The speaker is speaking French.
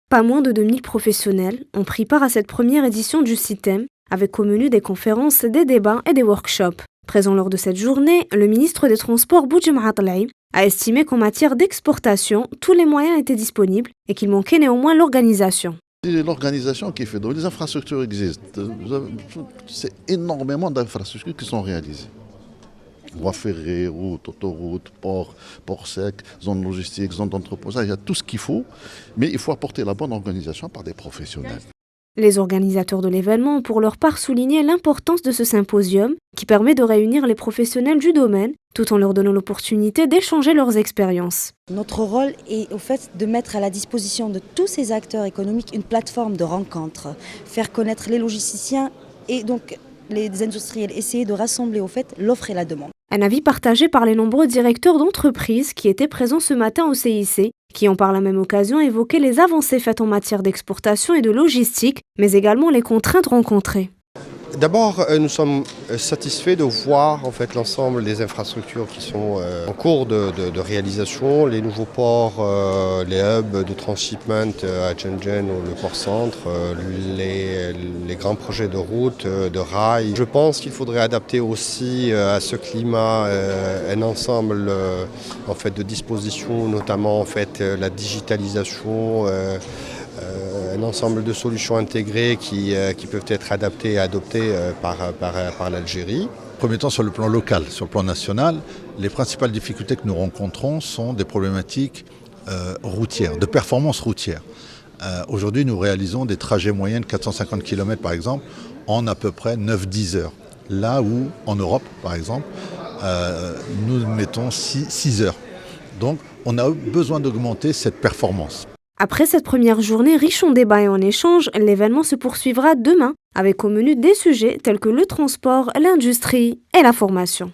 Pas moins de 2000 professionnels ont pris part à cette première édition du CITEM, avec au menu des conférences, des débats et des workshops. Présent lors de cette journée, le ministre des Transports Boujedjemra Tlaib a estimé qu'en matière d'exportation, tous les moyens étaient disponibles et qu'il manquait néanmoins l'organisation. C'est l'organisation qui fait. Donc les infrastructures existent. C'est énormément d'infrastructures qui sont réalisées. Voies ferrées, routes, autoroutes, ports secs, zones logistiques, zones d'entreposage, il y a tout ce qu'il faut, mais il faut apporter la bonne organisation par des professionnels. Les organisateurs de l'événement ont pour leur part souligné l'importance de ce symposium qui permet de réunir les professionnels du domaine tout en leur donnant l'opportunité d'échanger leurs expériences. Notre rôle est au fait de mettre à la disposition de tous ces acteurs économiques une plateforme de rencontre, faire connaître les logisticiens et donc les industriels, essayer de rassembler au fait l'offre et la demande. Un avis partagé par les nombreux directeurs d'entreprises qui étaient présents ce matin au CIC, qui ont par la même occasion évoqué les avancées faites en matière d'exportation et de logistique, mais également les contraintes rencontrées. D'abord, nous sommes satisfaits de voir en fait l'ensemble des infrastructures qui sont en cours de réalisation, les nouveaux ports, les hubs de transshipment à Shenzhen, le port centre, les grands projets de route, de rails. Je pense qu'il faudrait adapter aussi à ce climat un ensemble en fait de dispositions, notamment en fait la digitalisation. Un ensemble de solutions intégrées qui peuvent être adaptées et adoptées par l'Algérie. Premier temps, sur le plan local, sur le plan national, les principales difficultés que nous rencontrons sont des problématiques routières, de performance routière. Aujourd'hui, nous réalisons des trajets moyens de 450 km par exemple en à peu près 9-10 heures. Là où, en Europe par exemple, nous mettons 6 heures. Donc, on a besoin d'augmenter cette performance. Après cette première journée riche en débats et en échanges, l'événement se poursuivra demain avec au menu des sujets tels que le transport, l'industrie et la formation.